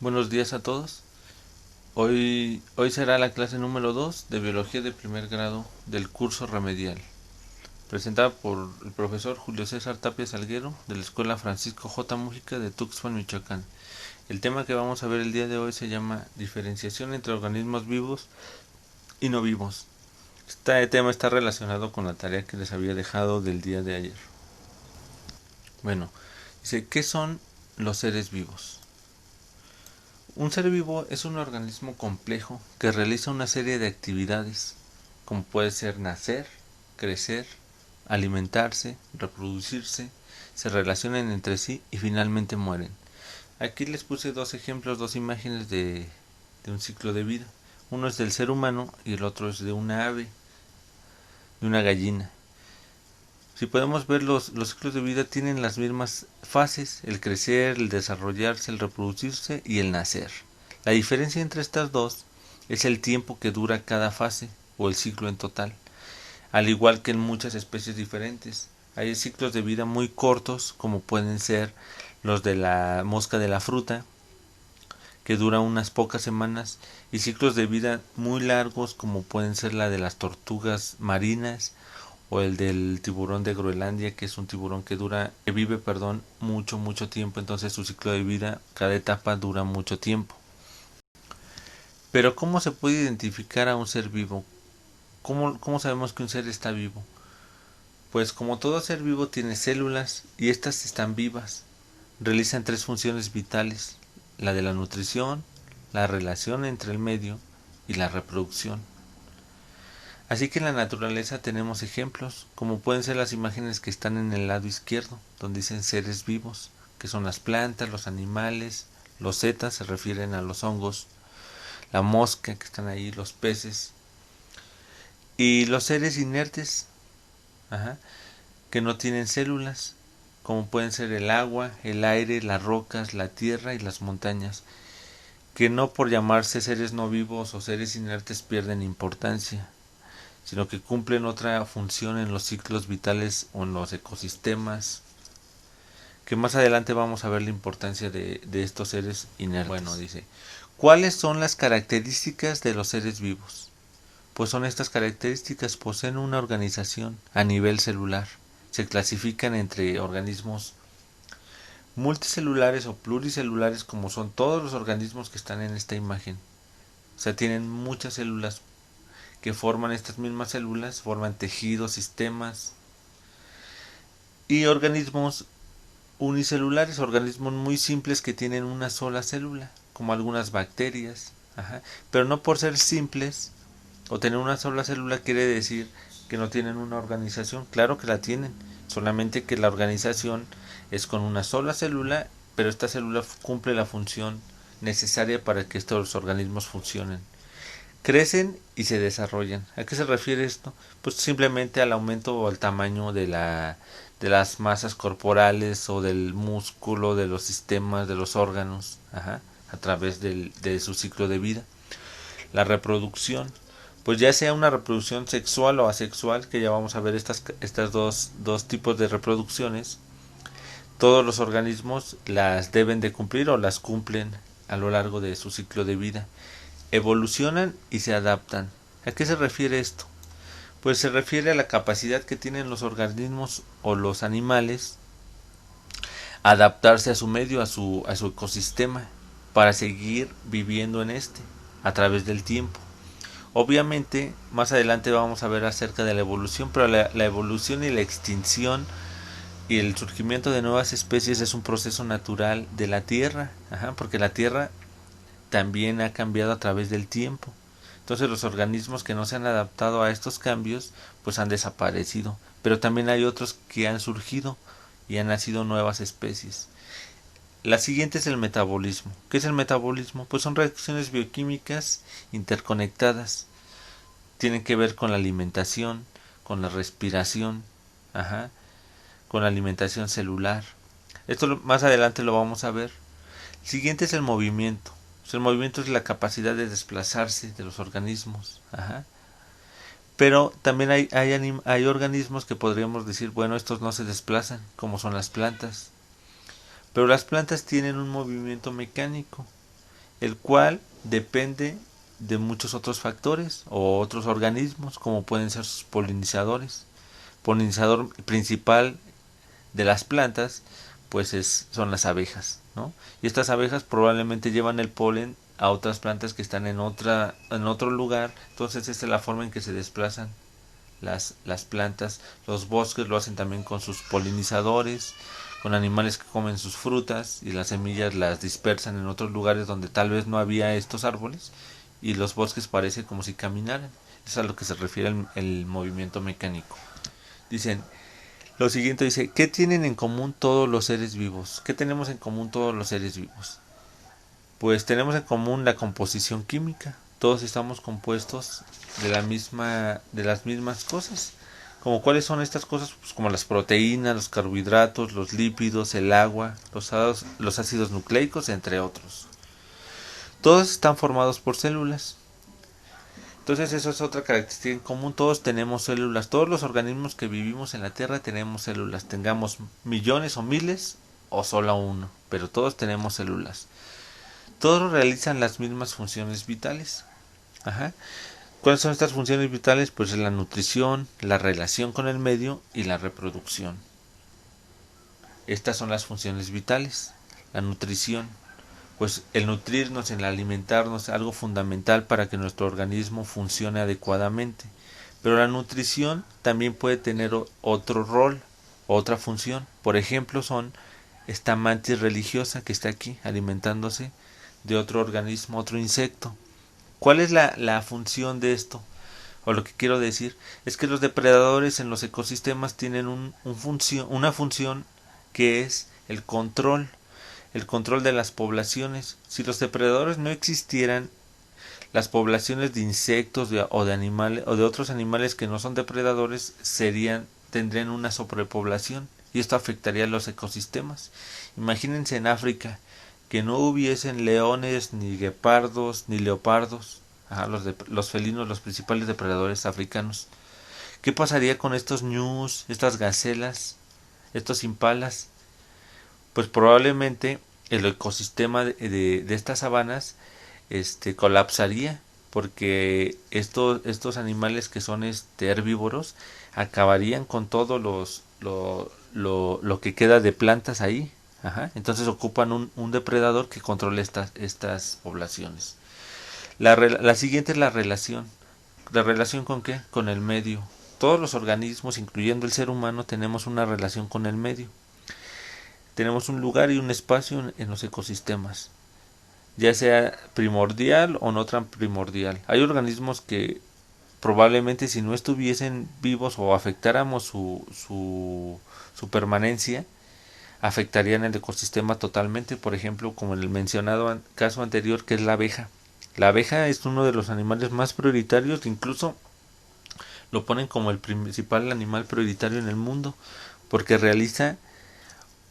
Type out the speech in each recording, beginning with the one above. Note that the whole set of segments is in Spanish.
Buenos días a todos. Hoy será la clase número 2 de Biología de primer grado del curso remedial, presentada por el profesor Julio César Tapia Salguero de la Escuela Francisco J. Mújica de Tuxpan, Michoacán. El tema que vamos a ver el día de hoy se llama diferenciación entre organismos vivos y no vivos. Este tema está relacionado con la tarea que les había dejado del día de ayer. Bueno, dice, ¿qué son los seres vivos? Un ser vivo es un organismo complejo que realiza una serie de actividades, como puede ser nacer, crecer, alimentarse, reproducirse, se relacionan entre sí y finalmente mueren. Aquí les puse dos ejemplos, dos imágenes de un ciclo de vida. Uno es del ser humano y el otro es de una ave, de una gallina. Si podemos ver, los ciclos de vida tienen las mismas fases: el crecer, el desarrollarse, el reproducirse y el nacer. La diferencia entre estas dos es el tiempo que dura cada fase o el ciclo en total, al igual que en muchas especies diferentes. Hay ciclos de vida muy cortos, como pueden ser los de la mosca de la fruta, que dura unas pocas semanas, y ciclos de vida muy largos, como pueden ser la de las tortugas marinas o el del tiburón de Groenlandia, que es un tiburón que vive, mucho tiempo. Entonces su ciclo de vida, cada etapa dura mucho tiempo. Pero ¿cómo se puede identificar a un ser vivo? ¿Cómo sabemos que un ser está vivo? Pues como todo ser vivo tiene células y estas están vivas. Realizan tres funciones vitales: la de la nutrición, la relación entre el medio y la reproducción. Así que en la naturaleza tenemos ejemplos, como pueden ser las imágenes que están en el lado izquierdo, donde dicen seres vivos, que son las plantas, los animales, los zetas se refieren a los hongos, la mosca que están ahí, los peces, y los seres inertes, ajá, que no tienen células, como pueden ser el agua, el aire, las rocas, la tierra y las montañas, que no por llamarse seres no vivos o seres inertes pierden importancia, sino que cumplen otra función en los ciclos vitales o en los ecosistemas, que más adelante vamos a ver la importancia de estos seres inertes. Bueno, dice, ¿cuáles son las características de los seres vivos? Pues son estas características: poseen una organización a nivel celular, se clasifican entre organismos multicelulares o pluricelulares, como son todos los organismos que están en esta imagen. O sea, tienen muchas células que forman estas mismas células, forman tejidos, sistemas, y organismos unicelulares, organismos muy simples que tienen una sola célula, como algunas bacterias. Ajá. Pero no por ser simples o tener una sola célula quiere decir que no tienen una organización. Claro que la tienen, solamente que la organización es con una sola célula, pero esta célula cumple la función necesaria para que estos organismos funcionen. Crecen y se desarrollan. ¿A qué se refiere esto? Pues simplemente al aumento o al tamaño de las masas corporales o del músculo, de los sistemas, de los órganos, ajá, a través de su ciclo de vida. La reproducción, pues ya sea una reproducción sexual o asexual, que ya vamos a ver estas dos tipos de reproducciones, todos los organismos las deben de cumplir o las cumplen a lo largo de su ciclo de vida. Evolucionan y se adaptan. ¿A qué se refiere esto? Pues se refiere a la capacidad que tienen los organismos o los animales a adaptarse a su medio, a su ecosistema, para seguir viviendo en este a través del tiempo. Obviamente, más adelante vamos a ver acerca de la evolución, pero la evolución y la extinción y el surgimiento de nuevas especies es un proceso natural de la Tierra, ajá, porque la Tierra también ha cambiado a través del tiempo. Entonces los organismos que no se han adaptado a estos cambios pues han desaparecido, pero también hay otros que han surgido y han nacido nuevas especies. La siguiente es el metabolismo. ¿Qué es el metabolismo? Pues son reacciones bioquímicas interconectadas. Tienen que ver con la alimentación, con la respiración, ajá, con la alimentación celular. Esto más adelante lo vamos a ver. Siguiente es el movimiento. El movimiento es la capacidad de desplazarse de los organismos. Ajá. Pero también hay organismos que podríamos decir, bueno, estos no se desplazan, como son las plantas. Pero las plantas tienen un movimiento mecánico. el cual depende de muchos otros factores o otros organismos, como pueden ser sus polinizadores. Polinizador principal de las plantas pues son las abejas, ¿no? Y estas abejas probablemente llevan el polen a otras plantas que están en otro lugar. Entonces esta es la forma en que se desplazan las plantas. Los bosques lo hacen también con sus polinizadores, con animales que comen sus frutas, y las semillas las dispersan en otros lugares donde tal vez no había estos árboles, y los bosques parecen como si caminaran. Eso es a lo que se refiere el movimiento mecánico. Dicen, lo siguiente dice, ¿qué tienen en común todos los seres vivos? ¿Qué tenemos en común todos los seres vivos? Pues tenemos en común la composición química. Todos estamos compuestos de las mismas cosas. Como cuáles son estas cosas, pues como las proteínas, los carbohidratos, los lípidos, el agua, los ácidos nucleicos, entre otros. Todos están formados por células. Entonces eso es otra característica en común. Todos tenemos células. Todos los organismos que vivimos en la Tierra tenemos células. Tengamos millones o miles o solo uno, pero todos tenemos células. Todos realizan las mismas funciones vitales. Ajá. ¿Cuáles son estas funciones vitales? Pues la nutrición, la relación con el medio y la reproducción. Estas son las funciones vitales. La nutrición, pues el nutrirnos, el alimentarnos, es algo fundamental para que nuestro organismo funcione adecuadamente. Pero la nutrición también puede tener otro rol, otra función. Por ejemplo, son esta mantis religiosa que está aquí alimentándose de otro organismo, otro insecto. ¿Cuál es la función de esto? O lo que quiero decir es que los depredadores en los ecosistemas tienen una función que es el control de las poblaciones. Si los depredadores no existieran, las poblaciones de insectos o de animales o de otros animales que no son depredadores tendrían una sobrepoblación, y esto afectaría a los ecosistemas. Imagínense en África que no hubiesen leones, ni guepardos, ni leopardos, los felinos, los principales depredadores africanos. ¿Qué pasaría con estos ñus, estas gacelas, estos impalas? Pues probablemente el ecosistema de estas sabanas colapsaría, porque estos animales que son herbívoros acabarían con todo lo que queda de plantas ahí. Ajá. Entonces ocupan un depredador que controle estas poblaciones. La siguiente es la relación. ¿La relación con qué? Con el medio. Todos los organismos, incluyendo el ser humano, tenemos una relación con el medio. Tenemos un lugar y un espacio en los ecosistemas, ya sea primordial o no tan primordial. Hay organismos que probablemente, si no estuviesen vivos o afectáramos su permanencia, afectarían el ecosistema totalmente. Por ejemplo, como en el mencionado caso anterior, que es la abeja. La abeja es uno de los animales más prioritarios, incluso lo ponen como el principal animal prioritario en el mundo, porque realiza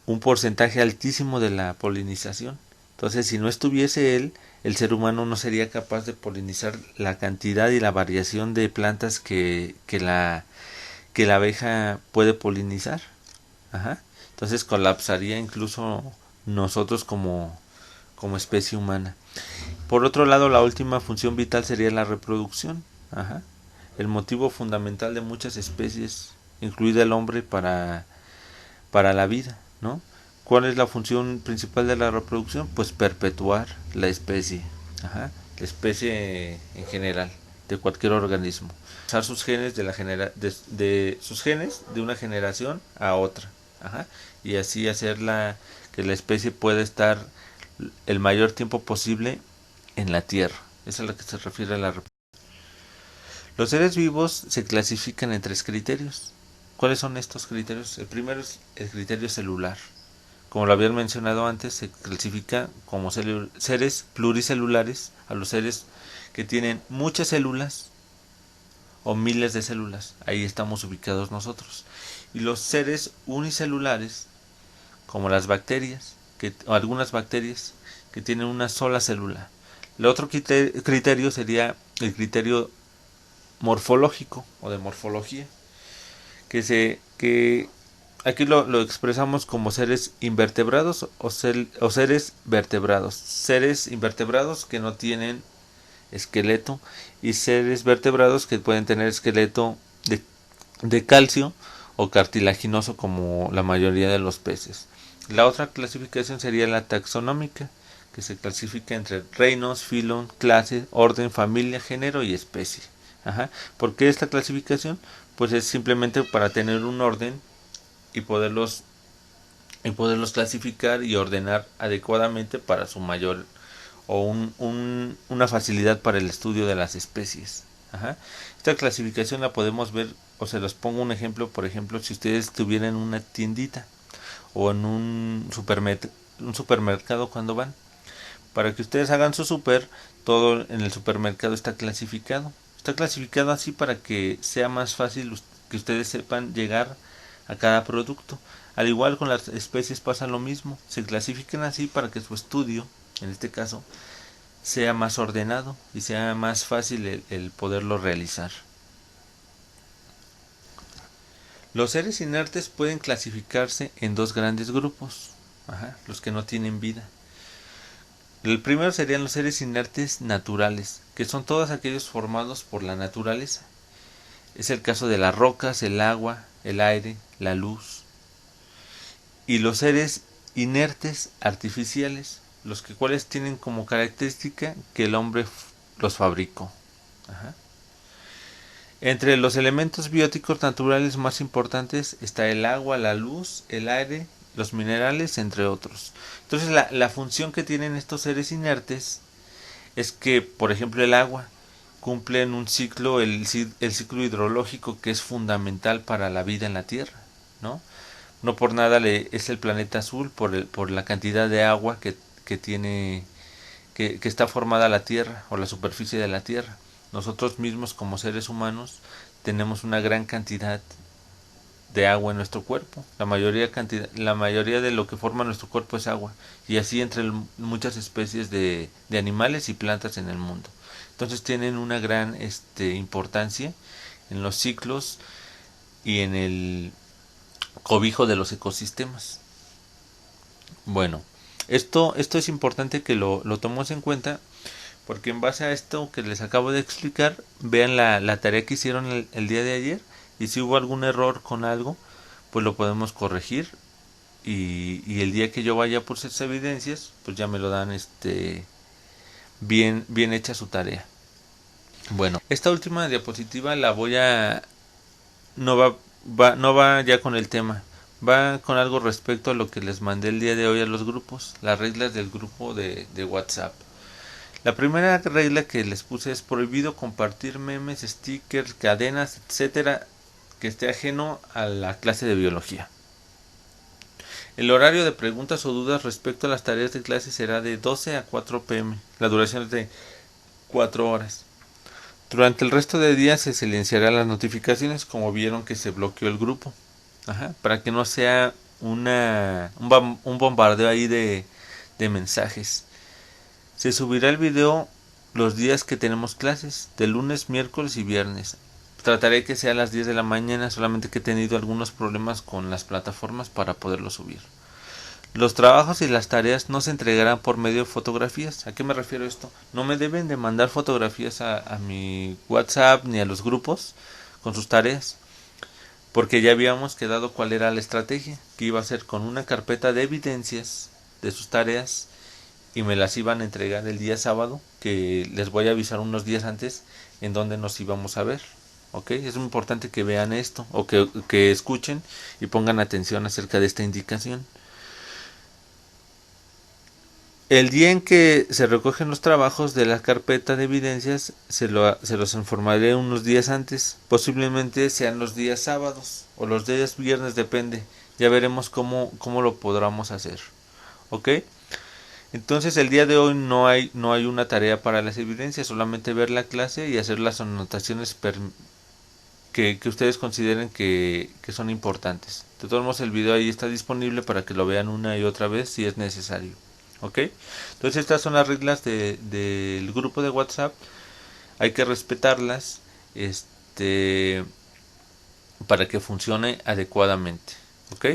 un porcentaje altísimo de la polinización. Entonces, si no estuviese él, el ser humano no sería capaz de polinizar la cantidad y la variación de plantas que la abeja puede polinizar. Ajá. Entonces colapsaría incluso nosotros como especie humana. Por otro lado, la última función vital sería la reproducción. Ajá. El motivo fundamental de muchas especies, incluida el hombre, para la vida, ¿no? ¿Cuál es la función principal de la reproducción? Pues perpetuar la especie. Ajá. La especie en general, de cualquier organismo. Pasar sus genes sus genes de una generación a otra. Ajá. Y así hacerla que la especie pueda estar el mayor tiempo posible en la Tierra. Esa es a lo que se refiere a la reproducción. Los seres vivos se clasifican en tres criterios. ¿Cuáles son estos criterios? El primero es el criterio celular. Como lo habían mencionado antes, se clasifica como seres pluricelulares a los seres que tienen muchas células o miles de células. Ahí estamos ubicados nosotros. Y los seres unicelulares, como las bacterias, o algunas bacterias que tienen una sola célula. El otro criterio sería el criterio morfológico o de morfología, que aquí lo expresamos como seres invertebrados o seres vertebrados. Seres invertebrados que no tienen esqueleto y seres vertebrados que pueden tener esqueleto de calcio o cartilaginoso como la mayoría de los peces. La otra clasificación sería la taxonómica, que se clasifica entre reinos, filo, clase, orden, familia, género y especie. Ajá. ¿Por qué esta clasificación? Pues es simplemente para tener un orden y poderlos clasificar y ordenar adecuadamente para su mayor o una facilidad para el estudio de las especies. Ajá. Esta clasificación la podemos ver, o se los pongo un ejemplo, por ejemplo, si ustedes estuvieran en una tiendita o en un supermercado cuando van. Para que ustedes hagan su super, todo en el supermercado está clasificado. Está clasificado así para que sea más fácil que ustedes sepan llegar a cada producto. Al igual con las especies pasa lo mismo. Se clasifican así para que su estudio, en este caso, sea más ordenado y sea más fácil el poderlo realizar. Los seres inertes pueden clasificarse en dos grandes grupos. Ajá, los que no tienen vida. El primero serían los seres inertes naturales, que son todos aquellos formados por la naturaleza. Es el caso de las rocas, el agua, el aire, la luz. Y los seres inertes artificiales, los que cuales tienen como característica que el hombre los fabricó. Ajá. Entre los elementos bióticos naturales más importantes está el agua, la luz, el aire, los minerales, entre otros. Entonces la función que tienen estos seres inertes es que, por ejemplo, el agua cumple en un ciclo, el ciclo hidrológico, que es fundamental para la vida en la Tierra, ¿no? No por nada es el planeta azul, por la cantidad de agua que tiene, que está formada la Tierra o la superficie de la Tierra. Nosotros mismos como seres humanos tenemos una gran cantidad de agua en nuestro cuerpo. La mayoría de lo que forma nuestro cuerpo es agua. Y así entre muchas especies de animales y plantas en el mundo. Entonces tienen una gran importancia en los ciclos y en el cobijo de los ecosistemas. Bueno, esto es importante que lo tomemos en cuenta, porque en base a esto que les acabo de explicar, vean la tarea que hicieron el día de ayer, y si hubo algún error con algo, pues lo podemos corregir, y el día que yo vaya por esas evidencias, pues ya me lo dan bien hecha su tarea. Bueno, esta última diapositiva la voy a no va ya con el tema, va con algo respecto a lo que les mandé el día de hoy a los grupos, las reglas del grupo de WhatsApp. La primera regla que les puse es prohibido compartir memes, stickers, cadenas, etcétera, que esté ajeno a la clase de biología. El horario de preguntas o dudas respecto a las tareas de clase será de 12 a 4 pm. La duración es de 4 horas. Durante el resto del día se silenciarán las notificaciones, como vieron que se bloqueó el grupo. Ajá, para que no sea un bombardeo ahí de mensajes. Se subirá el video los días que tenemos clases, de lunes, miércoles y viernes. Trataré que sea a las 10 de la mañana, solamente que he tenido algunos problemas con las plataformas para poderlo subir. Los trabajos y las tareas no se entregarán por medio de fotografías. ¿A qué me refiero esto? No me deben de mandar fotografías a mi WhatsApp ni a los grupos con sus tareas, porque ya habíamos quedado cuál era la estrategia, que iba a ser con una carpeta de evidencias de sus tareas y me las iban a entregar el día sábado, que les voy a avisar unos días antes en donde nos íbamos a ver. ¿Ok? Es muy importante que vean esto o que escuchen y pongan atención acerca de esta indicación. El día en que se recogen los trabajos de la carpeta de evidencias se los informaré unos días antes. Posiblemente sean los días sábados o los días viernes, depende. Ya veremos cómo lo podamos hacer. ¿Ok? Entonces el día de hoy no hay una tarea para las evidencias, solamente ver la clase y hacer las anotaciones que ustedes consideren que son importantes. De todos modos el video ahí está disponible para que lo vean una y otra vez si es necesario. ¿Ok? Entonces estas son las reglas del grupo de WhatsApp. Hay que respetarlas para que funcione adecuadamente. ¿Ok?